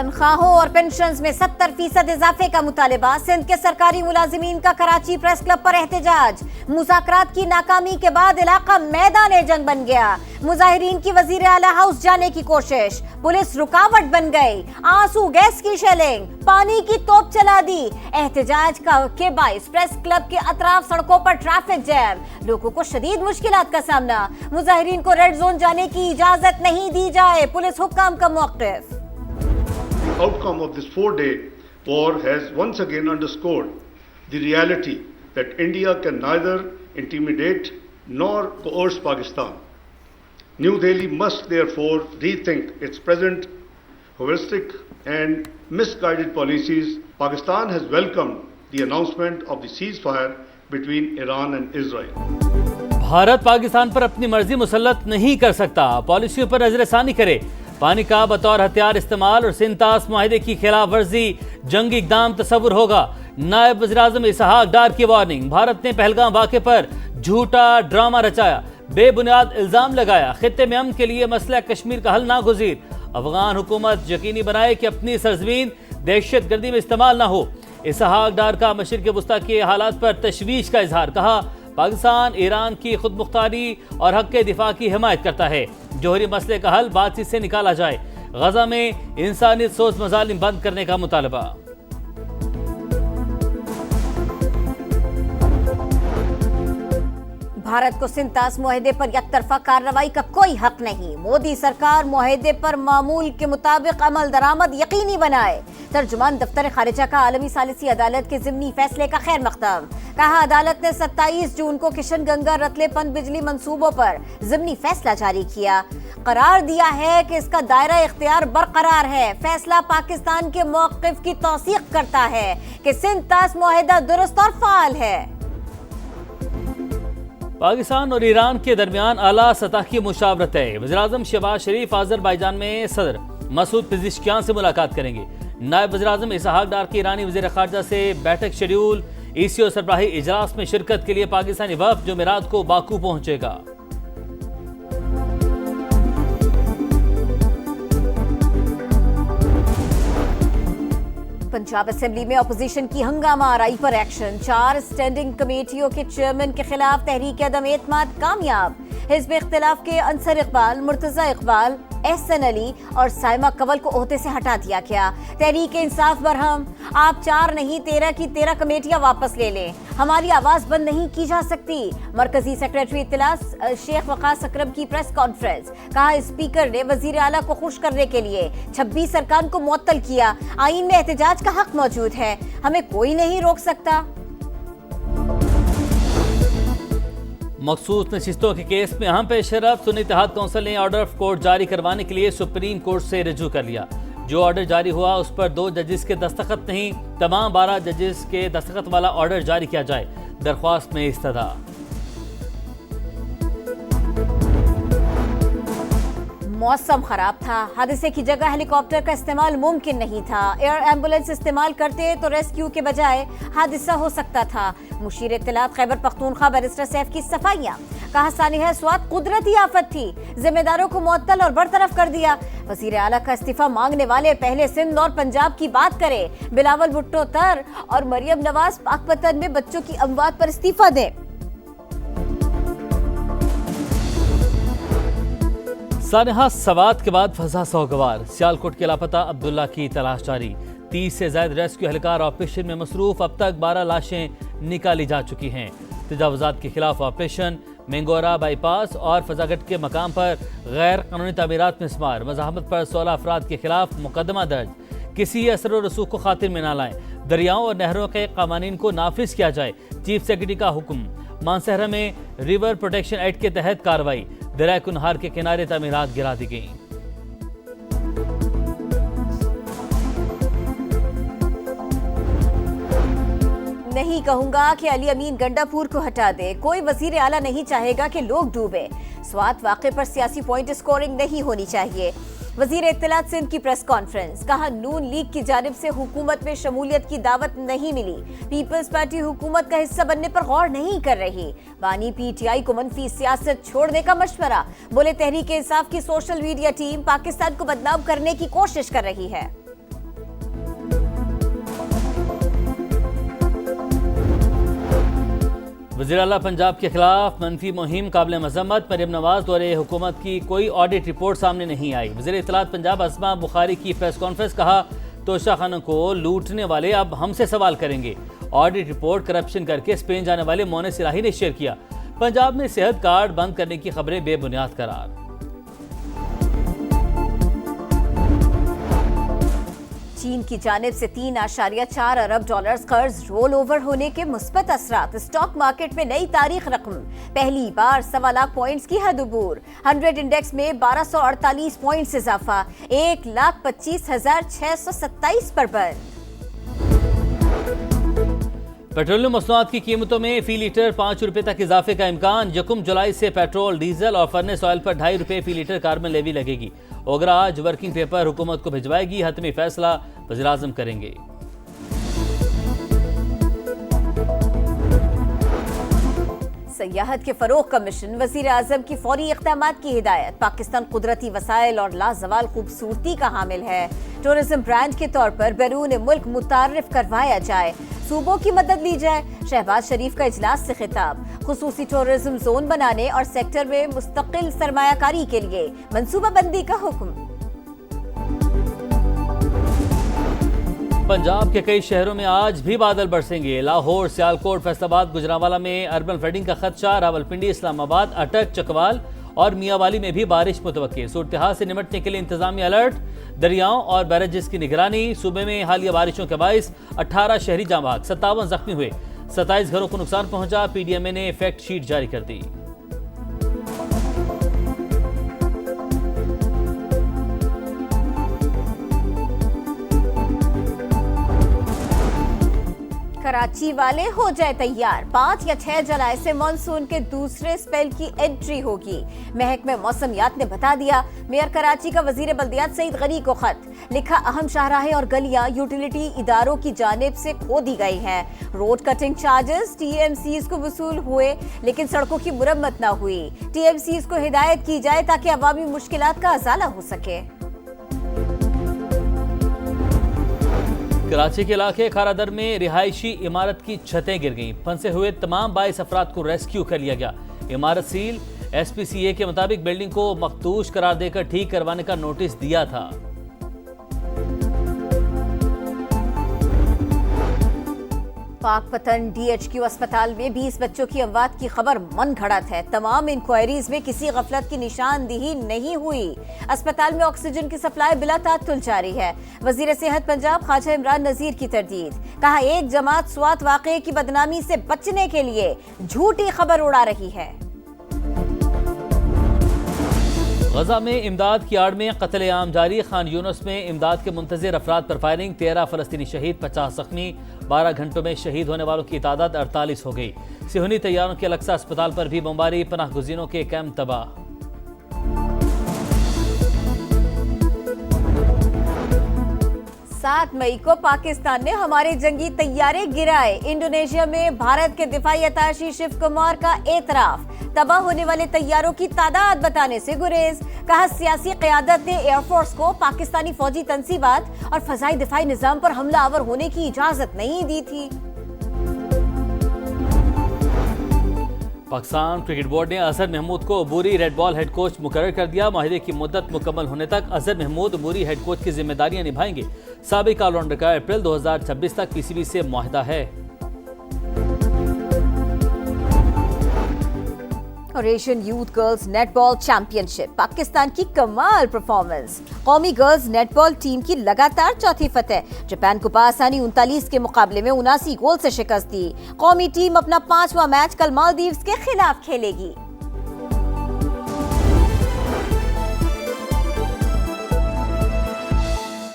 तनख्वाहों और पेंशन में 70% इजाफे का मुतालिबा। सिंध के सरकारी मुलाजिमीन का कराची प्रेस क्लब पर एहतजाज। मुज़ाकरात की नाकामी के बाद इलाका मैदान जंग बन गया। मुजाहिरीन की वजीर आला हाउस जाने की कोशिश, पुलिस रुकावट बन गई। आंसू गैस की शेलिंग, पानी की तोप चला दी। एहतजाज के बाइस प्रेस क्लब के अतराफ सड़कों पर ट्रैफिक जैम, लोगों को शदीद मुश्किलात का सामना। मुजाहिरीन को रेड जोन जाने की इजाजत नहीं दी जाए, पुलिस हुक्म का मौक़िफ़। The outcome of this 4-day war has once again underscored the reality that India can neither intimidate nor coerce Pakistan. New Delhi must therefore rethink its present heuristic and misguided policies. Pakistan has welcomed the announcement of the ceasefire between Iran and Israel. Bharat Pakistan पर अपनी मर्जी मुसल्लत नहीं कर सकता, पॉलिसियों पर नजरसानी करे। पानी का बतौर हथियार इस्तेमाल और सिंतास मुआहिदे की खिलाफ वर्जी जंगी इक़दाम तस्वुर होगा। नायब वज़ीर-ए-आज़म इसहाक डार की वार्निंग। भारत ने पहलगाम वाक़े पर झूठा ड्रामा रचाया, बेबुनियाद इल्जाम लगाया। खित्ते में अमन के लिए मसला कश्मीर का हल नागुज़ीर। अफगान हुकूमत यकीनी बनाए कि अपनी सरजमीन दहशत गर्दी में इस्तेमाल ना हो। इसहाक डार का मशरिक़ वस्ता के हालात पर तशवीश का इजहार। कहा पाकिस्तान ईरान की खुद मुख्तारी और हक़ के दिफा की हिमायत करता है। जोहरी मसले का हल बातचीत से निकाला जाए। गजा में इंसानियत सोच मजालिम बंद करने का मुतालबा। भारत को सिंतास मुआहिदे पर यकतरफा कार्रवाई का कोई हक नहीं। मोदी सरकार मुआहिदे पर मामूल के मुताबिक अमल दरामद यकीनी बनाए। तर्जुमान दफ्तर खारिजा का आलमी सालिसी अदालत के ज़िमनी फैसले का खैर मकदम। कहा अदालत ने 27 जून को किशन गंगा रतले पन बिजली मंसूबों पर ज़िमनी फैसला जारी किया। करार दिया है कि इसका दायरा इख्तियार बरकरार है। फैसला पाकिस्तान के मौक़िफ़ की तौसीक़ करता है कि सिंतास मुआहिदा दुरुस्त और फ़ाल है। पाकिस्तान और ईरान के दरमियान आला सतह की मुशावरत है। वज़ीर-ए-आज़म शहबाज शरीफ आज़रबाईजान में सदर मसूद पेज़ेश्कियान से मुलाकात करेंगे। नायब वज़ीर-ए-आज़म इसहाक डार की ईरानी वज़ीर ख़ारजा से बैठक शेड्यूल। ECO सरबराही इजलास में शिरकत के लिए पाकिस्तानी वफ़द जुमेरात को बाकू पहुंचेगा। पंजाब असेंबली में अपोजिशन की हंगामा आराई पर एक्शन। 4 स्टैंडिंग कमेटियों के चेयरमैन के खिलाफ तहरीक अदम एतमाद कामयाब। हिज़्ब इख्तिलाफ के अंसर इकबाल, मुर्तज़ा इकबाल, एहसन अली और साइमा कवल को ओहदे से हटा दिया गया। तहरीक इंसाफ बरहम, आप 4 नहीं 13 की 13 कमेटियां वापस ले लें, हमारी आवाज बंद नहीं की जा सकती। मरकजी सेक्रेटरी इत्तलात शेख वकास अकरम की प्रेस कॉन्फ्रेंस। कहा स्पीकर ने वजीर आला को खुश करने के लिए 26 अरकान को मुअत्तल किया। आईन में एहतजाज का हक मौजूद है, हमें कोई नहीं रोक सकता। मखसूस नशिस्तों के केस में अहम पेशरफ। सुन्नी इत्तेहाद कौंसिल ने ऑर्डर ऑफ कोर्ट जारी करवाने के लिए सुप्रीम कोर्ट से रजू कर लिया। जो ऑर्डर जारी हुआ उस पर 2 जजेस के दस्तखत नहीं, तमाम 12 जजेस के दस्तखत वाला ऑर्डर जारी किया जाए। दरख्वास्त में इस्तदा। मौसम खराब था, हादसे की जगह हेलीकॉप्टर का इस्तेमाल मुमकिन नहीं था। एयर एम्बुलेंस इस्तेमाल करते तो रेस्क्यू के बजाय हादसा हो सकता था। मुशीर इत्तलात खैबर पख्तूनख्वा बैरिस्टर सैफ की सफाइयां। कहा सानिया स्वात कुदरती आफत थी, जिम्मेदारों को मुअत्तल और बरतरफ कर दिया। वजीर आला का इस्तीफा मांगने वाले पहले सिंध और पंजाब की बात करें। बिलावल भुट्टो तर और मरियम नवाज पाकपतन में बच्चों की अमवात पर इस्तीफा दें। सानिहा सवात के बाद फजा सौगवार। सियालकोट के लापता अब्दुल्ला की तलाश जारी। 30 से ज्यादा रेस्क्यू एहलकार ऑपरेशन में मसरूफ। अब तक 12 लाशें निकाली जा चुकी हैं। तजावुजात के खिलाफ ऑपरेशन। मेंगोरा बाईपास और फजागट के मकाम पर गैर कानूनी तामीरात में इसमार। मज़ाहमत पर 16 अफराद के खिलाफ मुकदमा दर्ज। किसी असर और रसूख को खातिर में ना लाएं। दरियाओं और नहरों के कानून को नाफिज किया जाए, चीफ सेक्रेटरी का हुक्म। मानसहरा में रिवर प्रोटेक्शन एक्ट के तहत कार्रवाई। दरिया कुनहार के किनारे तामीरात गिरा दी गई। नहीं कहूंगा कि अली अमीन गंडापुर को हटा दे। कोई वजीर आला नहीं चाहेगा कि लोग डूबे। स्वात वाक़े पर सियासी पॉइंट स्कोरिंग नहीं होनी चाहिए। वजीर इत्तलात सिंध की प्रेस कॉन्फ्रेंस। कहा नून लीग की जानिब से हुकूमत में शमूलियत की दावत नहीं मिली। पीपल्स पार्टी हुकूमत का हिस्सा बनने पर गौर नहीं कर रही। बानी PTI को मनफी सियासत छोड़ने का मशवरा। बोले तहरीक इंसाफ की सोशल मीडिया टीम पाकिस्तान को बदनाम करने की कोशिश कर रही है। वज़ीर आला पंजाब के खिलाफ मनफी मुहिम काबिल मजम्मत। मरियम नवाज दौरे हुकूमत की कोई ऑडिट रिपोर्ट सामने नहीं आई। वज़ीर इत्तलात पंजाब अस्मा बुखारी की प्रेस कॉन्फ्रेंस। कहा तोशा खानों को लूटने वाले अब हमसे सवाल करेंगे। ऑडिट रिपोर्ट करप्शन करके स्पेन जाने वाले मोनेस इलाही ने शेयर किया। पंजाब में सेहत कार्ड बंद करने की खबरें बेबुनियाद करार। चीन की जानिब से 3.4 अरब डॉलर्स कर्ज रोल ओवर होने के मुस्बत असरात। स्टॉक मार्केट में नई तारीख रकम, पहली बार 1.25 लाख पॉइंट्स की हद अबूर। 100 इंडेक्स में 1248 पॉइंट्स इजाफा, 1,25,627 पर बंद। पेट्रोलियम मसनूआत की कीमतों में फी लीटर 5 रुपए तक इजाफे का इम्कान। 1 जुलाई से पेट्रोल, डीजल और फर्नेस ऑयल पर 2.5 रुपए फी लीटर कार्बन लेवी लगेगी। ओगरा आज वर्किंग पेपर हुकूमत को भिजवाएगी। हतमी फैसला वज़ीर आज़म करेंगे। सयाहत के फरोग का मिशन, वज़ीर आज़म की फौरी इक़दामात की हिदायत। पाकिस्तान कुदरती वसाइल और लाजवाल खूबसूरती का हामिल है। टूरिज्म ब्रांड के तौर पर बैरून मुल्क मुतारिफ करवाया जाए, सूबों की मदद ली जाए। शहबाज शरीफ का इजलास से खिताब। खुसूसी टूरिज्म जोन बनाने और सेक्टर में मुस्तकिल सरमायाकारी के लिए मनसूबाबंदी का हुक्म। पंजाब के कई शहरों में आज भी बादल बरसेंगे। लाहौर, सियालकोट, फैसलाबाद, गुजरांवाला में अर्बन फ्लडिंग का खदशा। रावलपिंडी, इस्लामाबाद, अटक, चकवाल और मियावाली में भी बारिश मुतवक्के। सूरत हाल से निपटने के लिए इंतजामी अलर्ट। दरियाओं और बैरेजेस की निगरानी। सूबे में हालिया बारिशों के बाइस 18 शहरी जाँ बहक, 57 जख्मी हुए, 27 घरों को नुकसान पहुंचा। पीडीएमए ने फैक्ट शीट जारी कर दी। कराची वाले हो जाए तैयार, 5 या 6 जुलाई से मानसून के दूसरे स्पेल की एंट्री होगी। महकमे मौसमियात ने बता दिया। मेयर कराची का वजीर बल्दियात सईद गनी को खत लिखा। अहम शाहराहें और गलियां यूटिलिटी इदारों की जानिब से खो दी गई हैं। रोड कटिंग चार्जेस टीएमसीज को वसूल हुए, लेकिन सड़कों की मुरम्मत न हुई। टीएमसीज को हिदायत की जाए ताकि अवामी मुश्किलात का अजाला हो सके। कराची के इलाके खारादर में रिहायशी इमारत की छतें गिर गईं। फंसे हुए तमाम 22 अफराद को रेस्क्यू कर लिया गया। इमारत सील। एसपीसीए के मुताबिक बिल्डिंग को मखदूश करार देकर ठीक करवाने का नोटिस दिया था। पाकपतन डीएचक्यू अस्पताल में 20 बच्चों की अमवात की खबर मन घड़त है। तमाम इंक्वायरीज में किसी गफलत की निशानदेही नहीं हुई। अस्पताल में ऑक्सीजन की सप्लाई बिला तात्तुल जारी है। वजीर सेहत पंजाब ख्वाजा इमरान नजीर की तरदीद। कहा एक जमात स्वात वाक़े की बदनामी से बचने के लिए झूठी खबर उड़ा रही है। गजा में इमदाद की आड़ में कत्ल-ए-आम जारी। खान यूनुस में इमदाद के मुंतज़िर अफराद पर फायरिंग। 13 फलस्तीनी शहीद, 50 जख्मी। 12 घंटों में शहीद होने वालों की तादाद 48 हो गई। सिहुनी तैयारों के अलक्सा अस्पताल पर भी बमबारी। पनाह गुज़ीरों के कैंप तबाह। 7 मई को पाकिस्तान ने हमारे जंगी तैयारे गिराए। इंडोनेशिया में भारत के दिफाई अताशी शिव कुमार का एतराफ। तबाह होने वाले तैयारों की तादाद बताने से गुरेज। कहा सियासी क़यादत ने एयरफोर्स को पाकिस्तानी फौजी तंसीबात और फजाई दिफाई निज़ाम पर हमलावर होने की इजाजत नहीं दी थी। पाकिस्तान क्रिकेट बोर्ड ने अजहर महमूद को अबूरी रेड बॉल हेड कोच मुकर्रर कर दिया। माहिदे की मुद्दत मुकम्मल होने तक अजहर महमूद अबूरी हेड कोच की जिम्मेदारियां निभाएंगे। साबिक ऑलराउंडर का अप्रैल 2026 तक पीसीबी से मुआहदा है। और Asian youth girls netball championship, Pakistan की कमाल परफॉर्मेंस। कौमी गर्ल्स नेटबॉल टीम की लगातार चौथी फतेह। जापान को बासानी 39 के मुकाबले में 79 गोल से शिकस्त दी। कौमी टीम अपना 5वां मैच कल मालदीव्स के खिलाफ खेलेगी।